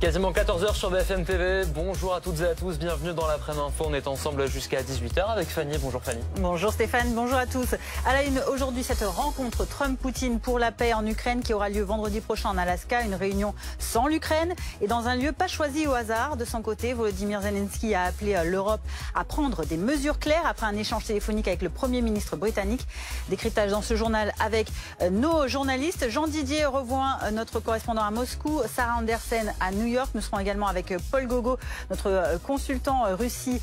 Quasiment 14 h sur BFM TV. Bonjour à toutes et à tous, bienvenue dans l'après-midi info. On est ensemble jusqu'à 18 h avec Fanny. Bonjour Fanny. Bonjour Stéphane, bonjour à tous. À la une aujourd'hui, cette rencontre Trump-Poutine pour la paix en Ukraine qui aura lieu vendredi prochain en Alaska. Une réunion sans l'Ukraine et dans un lieu pas choisi au hasard. De son côté, Volodymyr Zelensky a appelé l'Europe à prendre des mesures claires après un échange téléphonique avec le Premier ministre britannique. Décryptage dans ce journal avec nos journalistes. Jean-Didier Revoin, notre correspondant à Moscou, Sarah Andersen à New York. Nous serons également avec Paul Gogo, notre consultant Russie,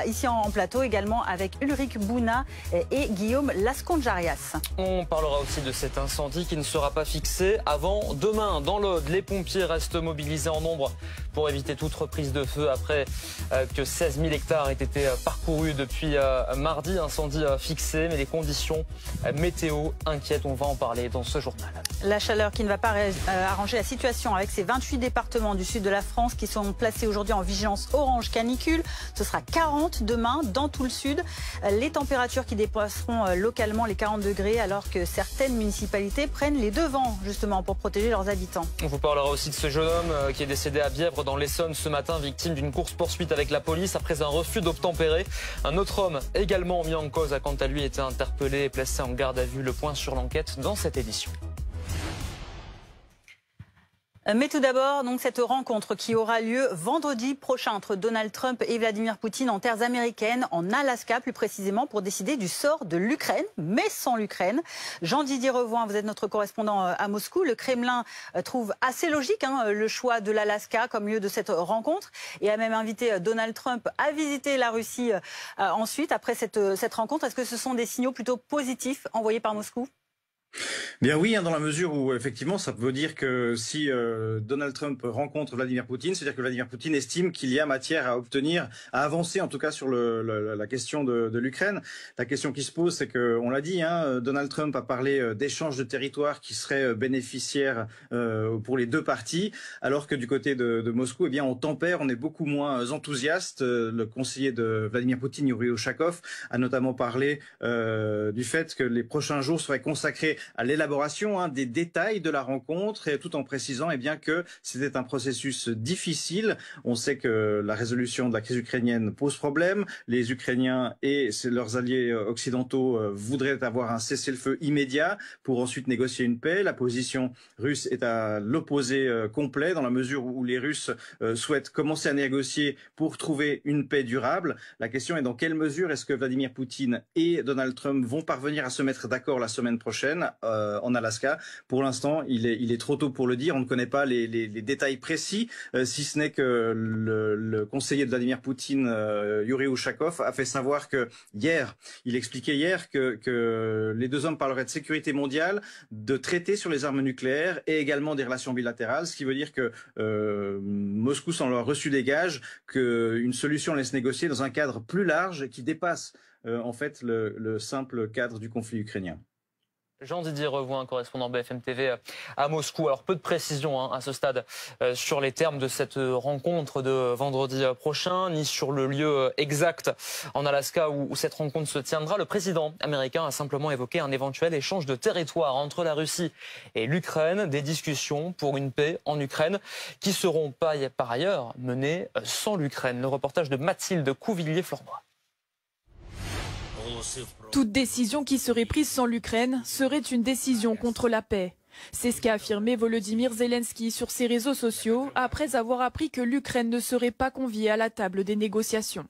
ici en plateau, également avec Ulrich Bouna et Guillaume Lasconjarias. On parlera aussi de cet incendie qui ne sera pas fixé avant demain. Dans l'Aude, les pompiers restent mobilisés en nombre pour éviter toute reprise de feu après que 16 000 hectares aient été parcourus depuis mardi. Incendie fixé, mais les conditions météo inquiètent. On va en parler dans ce journal. La chaleur qui ne va pas arranger la situation avec ces 28 départements du sud de la France qui sont placés aujourd'hui en vigilance orange canicule. Ce sera 40 demain dans tout le sud. Les températures qui dépasseront localement les 40 degrés alors que certaines municipalités prennent les devants justement pour protéger leurs habitants. On vous parlera aussi de ce jeune homme qui est décédé à Bièvre dans l'Essonne ce matin, victime d'une course-poursuite avec la police après un refus d'obtempérer. Un autre homme également mis en cause a quant à lui été interpellé et placé en garde à vue. Le point sur l'enquête dans cette édition. Mais tout d'abord, donc cette rencontre qui aura lieu vendredi prochain entre Donald Trump et Vladimir Poutine en terres américaines, en Alaska plus précisément, pour décider du sort de l'Ukraine, mais sans l'Ukraine. Jean-Didier Revoin, vous êtes notre correspondant à Moscou. Le Kremlin trouve assez logique le choix de l'Alaska comme lieu de cette rencontre et a même invité Donald Trump à visiter la Russie ensuite, après cette rencontre. Est-ce que ce sont des signaux plutôt positifs envoyés par Moscou ? Bien oui, dans la mesure où effectivement ça veut dire que si Donald Trump rencontre Vladimir Poutine, c'est-à-dire que Vladimir Poutine estime qu'il y a matière à obtenir, à avancer en tout cas sur la question de l'Ukraine. La question qui se pose, c'est que, on l'a dit, Donald Trump a parlé d'échanges de territoires qui seraient bénéficiaires pour les deux parties, alors que du côté de Moscou, eh bien on tempère, on est beaucoup moins enthousiaste. Le conseiller de Vladimir Poutine, Yuri Ushakov, a notamment parlé du fait que les prochains jours seraient consacrés à l'élaboration des détails de la rencontre, et tout en précisant bien que c'était un processus difficile. On sait que la résolution de la crise ukrainienne pose problème. Les Ukrainiens et leurs alliés occidentaux voudraient avoir un cessez-le-feu immédiat pour ensuite négocier une paix. La position russe est à l'opposé complet, dans la mesure où les Russes souhaitent commencer à négocier pour trouver une paix durable. La question est dans quelle mesure est-ce que Vladimir Poutine et Donald Trump vont parvenir à se mettre d'accord la semaine prochaine en Alaska. Pour l'instant, il est trop tôt pour le dire. On ne connaît pas les détails précis, si ce n'est que le conseiller de Vladimir Poutine, Yuri Ushakov, a fait savoir que il expliquait hier que les deux hommes parleraient de sécurité mondiale, de traités sur les armes nucléaires et également des relations bilatérales, ce qui veut dire que Moscou semble avoir reçu des gages qu'une solution laisse négocier dans un cadre plus large qui dépasse en fait le simple cadre du conflit ukrainien. Jean-Didier Revoin, correspondant BFM TV à Moscou. Alors peu de précisions à ce stade sur les termes de cette rencontre de vendredi prochain, ni sur le lieu exact en Alaska où cette rencontre se tiendra. Le président américain a simplement évoqué un éventuel échange de territoire entre la Russie et l'Ukraine, des discussions pour une paix en Ukraine qui seront par ailleurs menées sans l'Ukraine. Le reportage de Mathilde Couvillier-Flornois. Toute décision qui serait prise sans l'Ukraine serait une décision contre la paix. C'est ce qu'a affirmé Volodymyr Zelensky sur ses réseaux sociaux après avoir appris que l'Ukraine ne serait pas conviée à la table des négociations.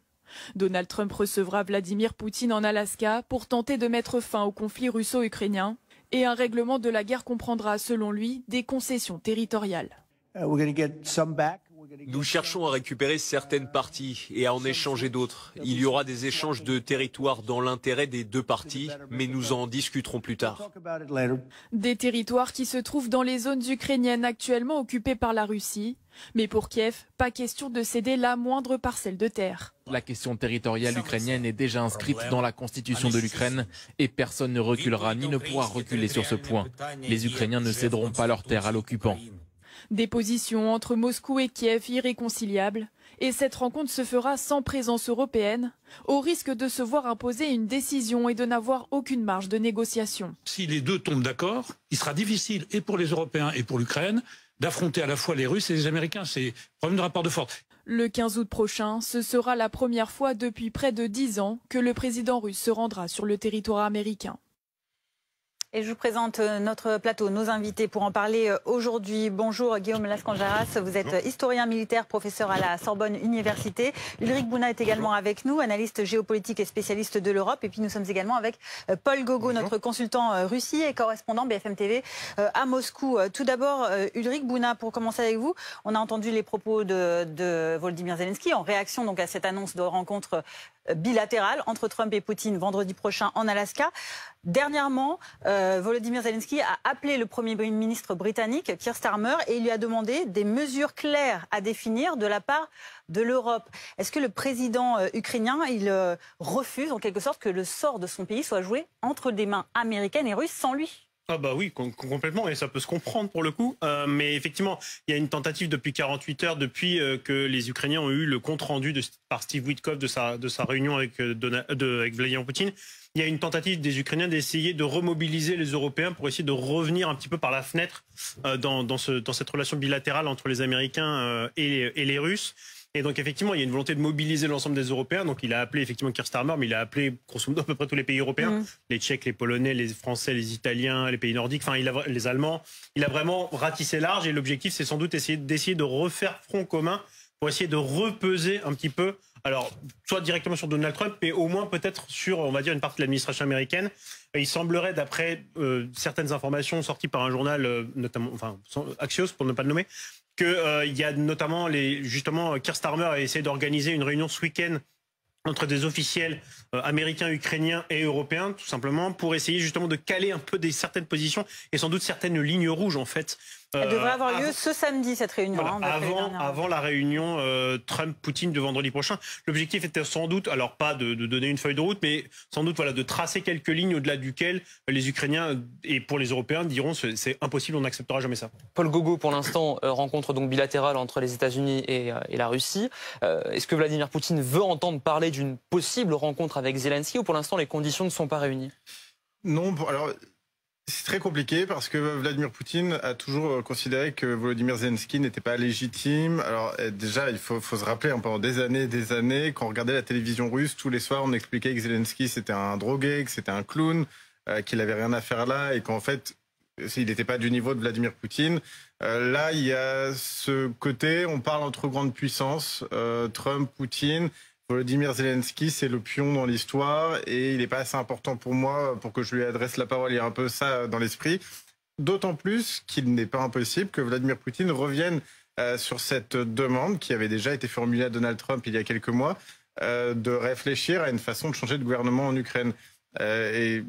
Donald Trump recevra Vladimir Poutine en Alaska pour tenter de mettre fin au conflit russo-ukrainien et un règlement de la guerre comprendra, selon lui, des concessions territoriales. Nous cherchons à récupérer certaines parties et à en échanger d'autres. Il y aura des échanges de territoires dans l'intérêt des deux parties, mais nous en discuterons plus tard. Des territoires qui se trouvent dans les zones ukrainiennes actuellement occupées par la Russie. Mais pour Kiev, pas question de céder la moindre parcelle de terre. La question territoriale ukrainienne est déjà inscrite dans la constitution de l'Ukraine et personne ne reculera ni ne pourra reculer sur ce point. Les Ukrainiens ne céderont pas leur terre à l'occupant. Des positions entre Moscou et Kiev irréconciliables. Et cette rencontre se fera sans présence européenne, au risque de se voir imposer une décision et de n'avoir aucune marge de négociation. Si les deux tombent d'accord, il sera difficile et pour les Européens et pour l'Ukraine d'affronter à la fois les Russes et les Américains. C'est un problème de rapport de force. Le 15 août prochain, ce sera la première fois depuis près de 10 ans que le président russe se rendra sur le territoire américain. Et je vous présente notre plateau, nos invités pour en parler aujourd'hui. Bonjour Guillaume Lascanjaras, vous êtes historien militaire, professeur à la Sorbonne Université. Ulrich Bouna est également avec nous, analyste géopolitique et spécialiste de l'Europe. Et puis nous sommes également avec Paul Gogo, notre consultant Russie et correspondant BFM TV à Moscou. Tout d'abord, Ulrich Bouna, pour commencer avec vous, on a entendu les propos de Volodymyr Zelensky en réaction donc à cette annonce de rencontre bilatérale entre Trump et Poutine vendredi prochain en Alaska. Dernièrement, Volodymyr Zelensky a appelé le Premier ministre britannique, Keir Starmer, et il lui a demandé des mesures claires à définir de la part de l'Europe. Est-ce que le président ukrainien, il refuse en quelque sorte que le sort de son pays soit joué entre des mains américaines et russes sans lui ? Ah bah oui, complètement, et ça peut se comprendre pour le coup. Mais effectivement, il y a une tentative depuis 48 heures, depuis que les Ukrainiens ont eu le compte-rendu par Steve Witkoff de sa réunion avec Vladimir Poutine. Il y a une tentative des Ukrainiens d'essayer de remobiliser les Européens pour essayer de revenir un petit peu par la fenêtre dans cette relation bilatérale entre les Américains et les Russes. Et donc effectivement, il y a une volonté de mobiliser l'ensemble des Européens. Donc il a appelé effectivement Keir Starmer, mais il a appelé grosso modo à peu près tous les pays européens, les Tchèques, les Polonais, les Français, les Italiens, les pays nordiques, enfin les Allemands. Il a vraiment ratissé large et l'objectif, c'est sans doute d'essayer de refaire front commun pour essayer de repeser un petit peu. Alors, soit directement sur Donald Trump, mais au moins peut-être sur, on va dire, une partie de l'administration américaine. Il semblerait, d'après certaines informations sorties par un journal, notamment, enfin, Axios pour ne pas le nommer, qu'il y a notamment justement Keir Starmer a essayé d'organiser une réunion ce week-end entre des officiels américains, ukrainiens et européens, tout simplement, pour essayer justement de caler un peu certaines positions et sans doute certaines lignes rouges en fait. Elle devrait avoir lieu ce samedi, cette réunion. Voilà, avant la réunion Trump-Poutine de vendredi prochain. L'objectif était sans doute, alors pas de donner une feuille de route, mais sans doute voilà, de tracer quelques lignes au-delà duquel les Ukrainiens et pour les Européens diront c'est impossible, on n'acceptera jamais ça. Paul Gogo, pour l'instant, rencontre donc bilatérale entre les États-Unis et la Russie. Est-ce que Vladimir Poutine veut entendre parler d'une possible rencontre avec Zelensky ou pour l'instant les conditions ne sont pas réunies? Non, alors... C'est très compliqué parce que Vladimir Poutine a toujours considéré que Volodymyr Zelensky n'était pas légitime. Alors déjà, il faut se rappeler, pendant des années, quand on regardait la télévision russe, tous les soirs, on expliquait que Zelensky c'était un drogué, que c'était un clown, qu'il avait rien à faire là et qu'en fait, il n'était pas du niveau de Vladimir Poutine. Là, il y a ce côté, on parle entre grandes puissances, Trump, Poutine. Volodymyr Zelensky, c'est le pion dans l'histoire et il n'est pas assez important pour moi pour que je lui adresse la parole. Il y a un peu ça dans l'esprit. D'autant plus qu'il n'est pas impossible que Vladimir Poutine revienne sur cette demande qui avait déjà été formulée à Donald Trump il y a quelques mois de réfléchir à une façon de changer de gouvernement en Ukraine. Et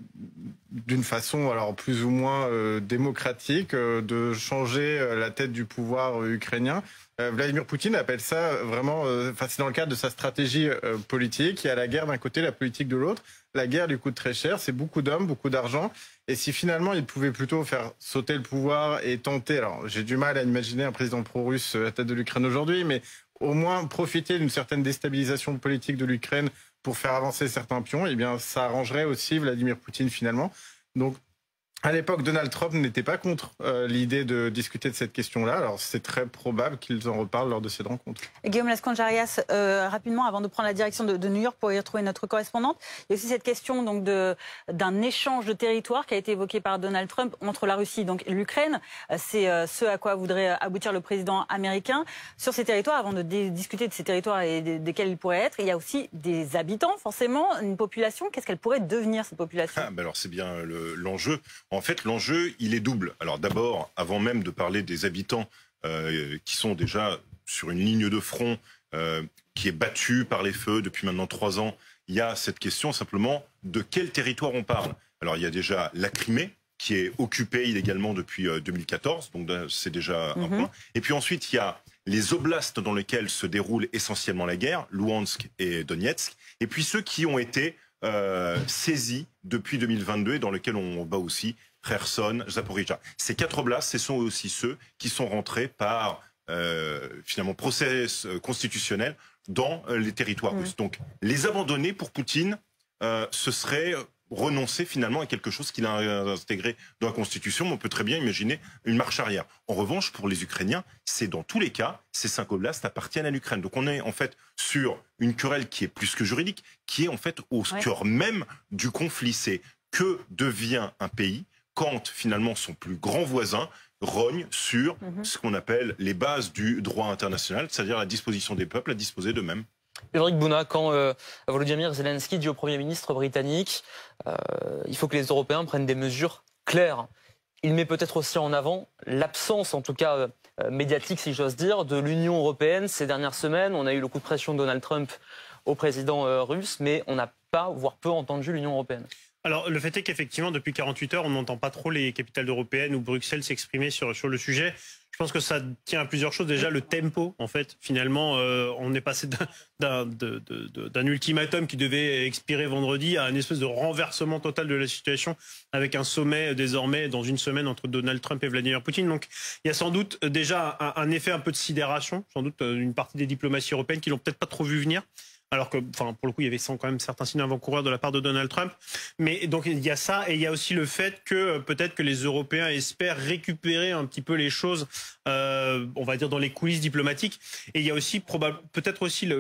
d'une façon alors plus ou moins démocratique, de changer la tête du pouvoir ukrainien. Vladimir Poutine appelle ça vraiment, c'est dans le cadre de sa stratégie politique. Il y a la guerre d'un côté, la politique de l'autre. La guerre lui coûte très cher, c'est beaucoup d'hommes, beaucoup d'argent. Et si finalement il pouvait plutôt faire sauter le pouvoir et tenter, alors j'ai du mal à imaginer un président pro-russe à la tête de l'Ukraine aujourd'hui, mais au moins profiter d'une certaine déstabilisation politique de l'Ukraine pour faire avancer certains pions, eh bien ça arrangerait aussi Vladimir Poutine finalement. Donc à l'époque, Donald Trump n'était pas contre l'idée de discuter de cette question-là. Alors, c'est très probable qu'ils en reparlent lors de cette rencontre. Et Guillaume Lascanjaras, rapidement, avant de prendre la direction de New York pour y retrouver notre correspondante, il y a aussi cette question donc d'un échange de territoire qui a été évoqué par Donald Trump entre la Russie et l'Ukraine. C'est ce à quoi voudrait aboutir le président américain. Sur ces territoires, avant de discuter de ces territoires et desquels ils pourraient être, il y a aussi des habitants, forcément, une population. Qu'est-ce qu'elle pourrait devenir, cette population? Alors, c'est bien l'enjeu. En fait, l'enjeu, il est double. Alors d'abord, avant même de parler des habitants qui sont déjà sur une ligne de front qui est battue par les feux depuis maintenant 3 ans, il y a cette question simplement de quel territoire on parle. Alors il y a déjà la Crimée, qui est occupée illégalement depuis 2014, donc c'est déjà un point. Et puis ensuite, il y a les oblasts dans lesquels se déroule essentiellement la guerre, Louhansk et Donetsk, et puis ceux qui ont été saisis depuis 2022 et dans lesquels on bat aussi Kherson, Zaporizhzhia. Ces 4 oblasts, ce sont aussi ceux qui sont rentrés par finalement process constitutionnel dans les territoires russes. Donc les abandonner pour Poutine, ce serait renoncer finalement à quelque chose qu'il a intégré dans la Constitution, mais on peut très bien imaginer une marche arrière. En revanche, pour les Ukrainiens, c'est dans tous les cas, ces 5 oblasts appartiennent à l'Ukraine. Donc on est en fait sur une querelle qui est plus que juridique, qui est en fait au cœur même du conflit. C'est que devient un pays quand finalement son plus grand voisin rogne sur ce qu'on appelle les bases du droit international, c'est-à-dire la disposition des peuples à disposer d'eux-mêmes. Ulrich Bouna, quand Volodymyr Zelensky dit au Premier ministre britannique il faut que les Européens prennent des mesures claires, il met peut-être aussi en avant l'absence, en tout cas médiatique si j'ose dire, de l'Union européenne ces dernières semaines. On a eu le coup de pression de Donald Trump au président russe, mais on n'a pas, voire peu entendu l'Union européenne. Alors, le fait est qu'effectivement, depuis 48 heures, on n'entend pas trop les capitales européennes ou Bruxelles s'exprimer sur le sujet. Je pense que ça tient à plusieurs choses. Déjà, le tempo, en fait. Finalement, on est passé d'un ultimatum qui devait expirer vendredi à une espèce de renversement total de la situation avec un sommet désormais dans une semaine entre Donald Trump et Vladimir Poutine. Donc, il y a sans doute déjà un effet un peu de sidération, sans doute une partie des diplomaties européennes qui l'ont peut-être pas trop vu venir. Alors que, enfin, pour le coup, il y avait quand même certains signes avant-coureurs de la part de Donald Trump. Mais donc, il y a ça, et il y a aussi le fait que peut-être que les Européens espèrent récupérer un petit peu les choses, on va dire, dans les coulisses diplomatiques. Et il y a aussi peut-être aussi la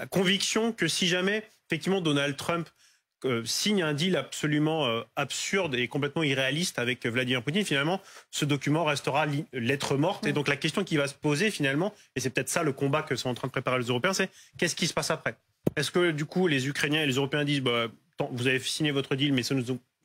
conviction que si jamais, effectivement, Donald Trump signe un deal absolument absurde et complètement irréaliste avec Vladimir Poutine, finalement, ce document restera lettre morte. Et donc la question qui va se poser finalement, et c'est peut-être ça le combat que sont en train de préparer les Européens, c'est qu'est-ce qui se passe après? Est-ce que du coup les Ukrainiens et les Européens disent vous avez signé votre deal, mais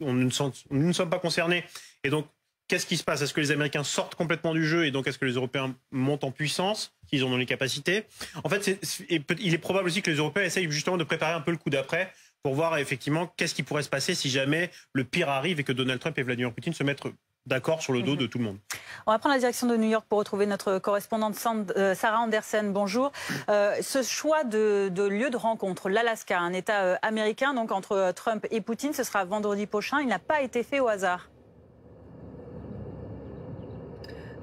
nous ne sommes pas concernés, et donc qu'est-ce qui se passe? Est-ce que les Américains sortent complètement du jeu et donc est-ce que les Européens montent en puissance, qu'ils en ont les capacités? En fait, il est probable aussi que les Européens essayent justement de préparer un peu le coup d'après pour voir effectivement qu'est-ce qui pourrait se passer si jamais le pire arrive et que Donald Trump et Vladimir Poutine se mettent d'accord sur le dos de tout le monde. On va prendre la direction de New York pour retrouver notre correspondante Sarah Andersen. Bonjour. Ce choix de lieu de rencontre, l'Alaska, un État américain, donc entre Trump et Poutine, ce sera vendredi prochain. Il n'a pas été fait au hasard.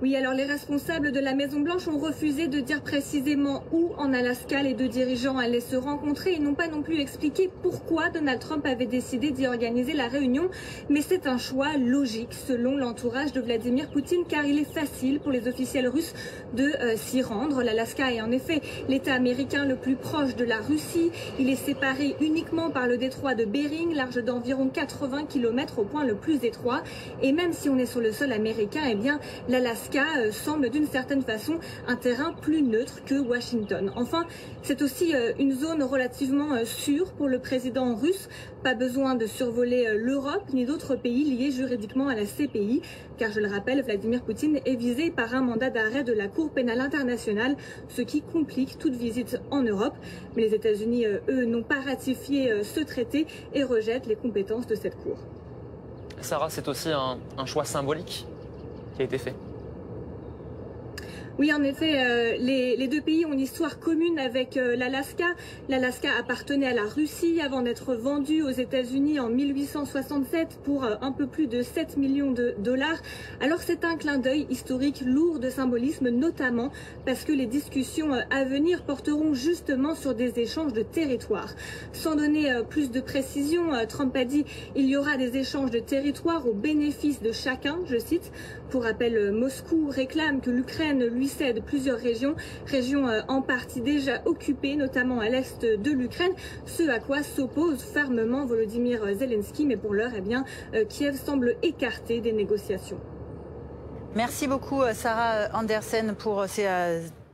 Oui, alors les responsables de la Maison-Blanche ont refusé de dire précisément où en Alaska les deux dirigeants allaient se rencontrer. Ils n'ont pas non plus expliqué pourquoi Donald Trump avait décidé d'y organiser la réunion. Mais c'est un choix logique selon l'entourage de Vladimir Poutine, car il est facile pour les officiels russes de s'y rendre. L'Alaska est en effet l'État américain le plus proche de la Russie. Il est séparé uniquement par le détroit de Bering, large d'environ 80 km au point le plus étroit. Et même si on est sur le sol américain, eh bien l'Alaska semble d'une certaine façon un terrain plus neutre que Washington. Enfin, c'est aussi une zone relativement sûre pour le président russe. Pas besoin de survoler l'Europe ni d'autres pays liés juridiquement à la CPI, car je le rappelle, Vladimir Poutine est visé par un mandat d'arrêt de la Cour pénale internationale, ce qui complique toute visite en Europe. Mais les États-Unis, eux, n'ont pas ratifié ce traité et rejettent les compétences de cette Cour. Sarah, c'est aussi un choix symbolique qui a été fait. Oui, en effet, les deux pays ont une histoire commune avec l'Alaska. L'Alaska appartenait à la Russie avant d'être vendu aux États-Unis en 1867 pour un peu plus de 7 millions de dollars. Alors c'est un clin d'œil historique lourd de symbolisme, notamment parce que les discussions à venir porteront justement sur des échanges de territoires. Sans donner plus de précision, Trump a dit il y aura des échanges de territoires au bénéfice de chacun, je cite. Pour rappel, Moscou réclame que l'Ukraine lui cède plusieurs régions en partie déjà occupées, notamment à l'est de l'Ukraine, ce à quoi s'oppose fermement Volodymyr Zelensky. Mais pour l'heure, eh bien, Kiev semble écarté des négociations. Merci beaucoup Sarah Andersen pour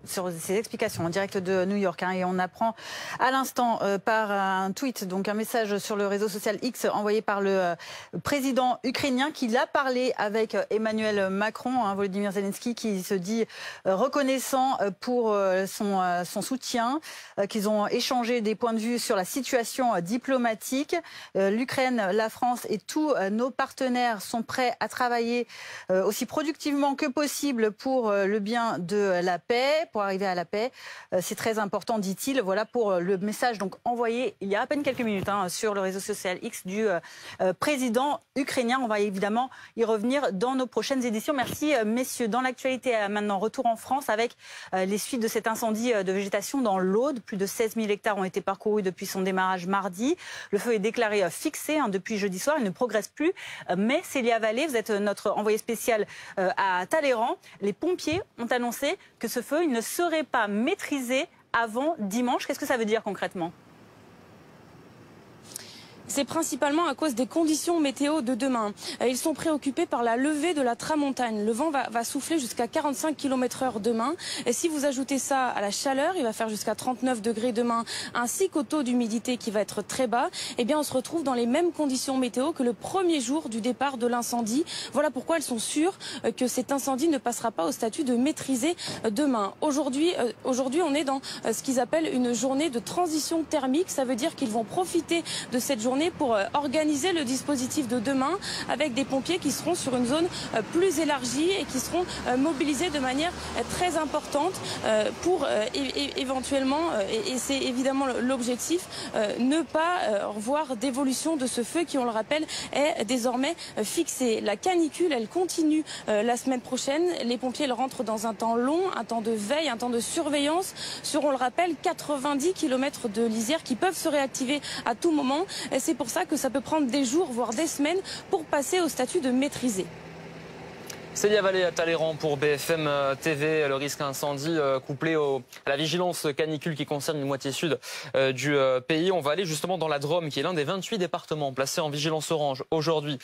sur ces explications en direct de New York. Et on apprend à l'instant par un tweet, donc un message sur le réseau social X envoyé par le président ukrainien qu'il a parlé avec Emmanuel Macron, Volodymyr Zelensky, qui se dit reconnaissant pour son soutien, qu'ils ont échangé des points de vue sur la situation diplomatique. L'Ukraine, la France et tous nos partenaires sont prêts à travailler aussi productivement que possible pour le bien de la paix. pour arriver à la paix. C'est très important, dit-il. Voilà pour le message donc envoyé il y a à peine quelques minutes sur le réseau social X du président ukrainien. On va évidemment y revenir dans nos prochaines éditions. Merci messieurs. Dans l'actualité, maintenant retour en France avec les suites de cet incendie de végétation dans l'Aude. Plus de 16 000 hectares ont été parcourus depuis son démarrage mardi. Le feu est déclaré fixé depuis jeudi soir. Il ne progresse plus. Mais Célia Vallée, vous êtes notre envoyée spéciale à Talleyrand. Les pompiers ont annoncé que ce feu il ne serait pas maîtrisé avant dimanche. Qu'est-ce que ça veut dire concrètement ? C'est principalement à cause des conditions météo de demain. Ils sont préoccupés par la levée de la tramontane. Le vent va souffler jusqu'à 45 km/h demain. Et si vous ajoutez ça à la chaleur, il va faire jusqu'à 39 degrés demain, ainsi qu'au taux d'humidité qui va être très bas, eh bien on se retrouve dans les mêmes conditions météo que le premier jour du départ de l'incendie. Voilà pourquoi elles sont sûres que cet incendie ne passera pas au statut de maîtrisé demain. Aujourd'hui, on est dans ce qu'ils appellent une journée de transition thermique. Ça veut dire qu'ils vont profiter de cette journée pour organiser le dispositif de demain avec des pompiers qui seront sur une zone plus élargie et qui seront mobilisés de manière très importante pour éventuellement, et c'est évidemment l'objectif, ne pas voir d'évolution de ce feu qui, on le rappelle, est désormais fixé. La canicule, elle continue la semaine prochaine. Les pompiers ils rentrent dans un temps long, un temps de veille, un temps de surveillance sur, on le rappelle, 90 km de lisière qui peuvent se réactiver à tout moment. C'est pour ça que ça peut prendre des jours, voire des semaines, pour passer au statut de maîtrisé. Célia Vallée à Talleyrand pour BFM TV. Le risque incendie couplé à la vigilance canicule qui concerne une moitié sud du pays. On va aller justement dans la Drôme, qui est l'un des 28 départements placés en vigilance orange aujourd'hui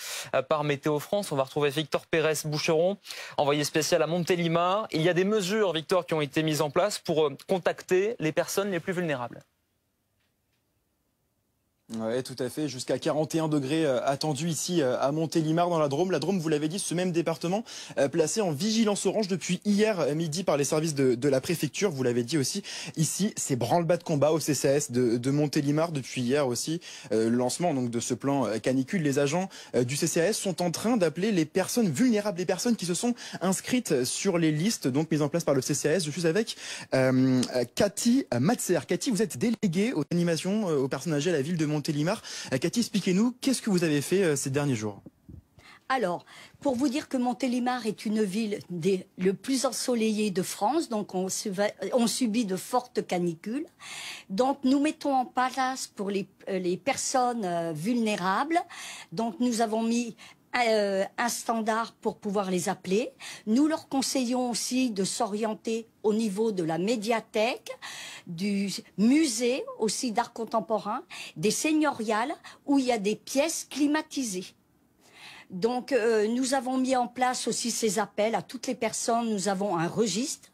par Météo France. On va retrouver Victor Pérez-Boucheron, envoyé spécial à Montélimar. Il y a des mesures, Victor, qui ont été mises en place pour contacter les personnes les plus vulnérables. Oui, tout à fait. Jusqu'à 41 degrés attendus ici à Montélimar dans la Drôme. La Drôme, vous l'avez dit, ce même département placé en vigilance orange depuis hier midi par les services de la préfecture. Vous l'avez dit aussi. Ici, c'est branle-bas de combat au CCAS de Montélimar depuis hier aussi. Le lancement donc de ce plan canicule. Les agents du CCAS sont en train d'appeler les personnes vulnérables, les personnes qui se sont inscrites sur les listes donc mises en place par le CCAS. Je suis avec Cathy Matser. Cathy, vous êtes déléguée aux animations aux personnes âgées à la ville de Montélimar. Cathy, expliquez-nous, qu'est-ce que vous avez fait ces derniers jours? Alors, pour vous dire que Montélimar est une ville le plus ensoleillée de France, donc on subit de fortes canicules. Donc nous mettons en place pour les personnes vulnérables. Donc nous avons mis un standard pour pouvoir les appeler. Nous leur conseillons aussi de s'orienter au niveau de la médiathèque, du musée aussi d'art contemporain, des seigneuriales où il y a des pièces climatisées. Donc nous avons mis en place aussi ces appels à toutes les personnes. Nous avons un registre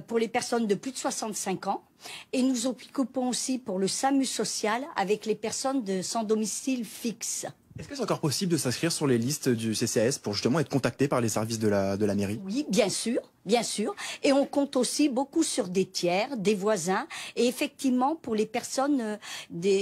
pour les personnes de plus de 65 ans. Et nous occupons aussi pour le SAMU social avec les personnes sans domicile fixe. Est-ce que c'est encore possible de s'inscrire sur les listes du CCAS pour justement être contacté par les services de la mairie? Oui, bien sûr, bien sûr. Et on compte aussi beaucoup sur des tiers, des voisins, et effectivement pour les personnes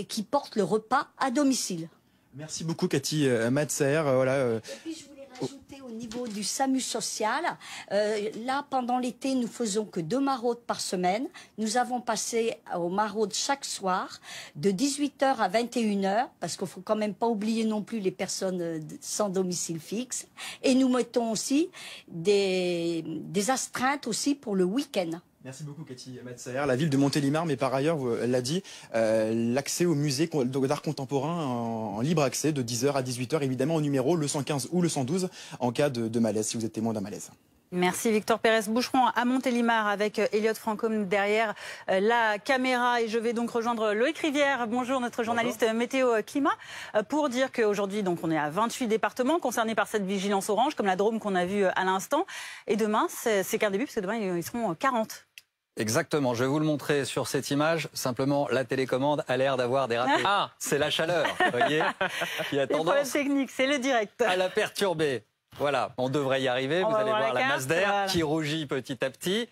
qui portent le repas à domicile. Merci beaucoup Cathy Matser. Voilà. Et puis je voulais rajouter au niveau du SAMU social, là pendant l'été nous faisons que 2 maraudes par semaine. Nous avons passé aux maraudes chaque soir de 18h à 21h parce qu'il faut quand même pas oublier non plus les personnes sans domicile fixe. Et nous mettons aussi des astreintes aussi pour le week-end. Merci beaucoup Cathy Matser. La ville de Montélimar, mais par ailleurs, elle l'a dit, l'accès au musée d'art contemporain en libre accès de 10h à 18h, évidemment au numéro le 115 ou le 112 en cas de malaise, si vous êtes témoin d'un malaise. Merci Victor Pérez-Boucheron à Montélimar avec Elliot Francom derrière la caméra. Et je vais donc rejoindre Loïc Rivière, bonjour, notre journaliste météo climat, pour dire qu'aujourd'hui donc on est à 28 départements concernés par cette vigilance orange, comme la Drôme qu'on a vue à l'instant. Et demain, c'est qu'un début, parce que demain ils seront 40. Exactement, je vais vous le montrer sur cette image. Simplement, la télécommande a l'air d'avoir des ratés. Ah, c'est la chaleur, vous voyez, qui a tendance... Les problèmes techniques, c'est le direct. ...à la perturber. Voilà, on devrait y arriver. Vous allez voir la masse d'air qui rougit petit à petit.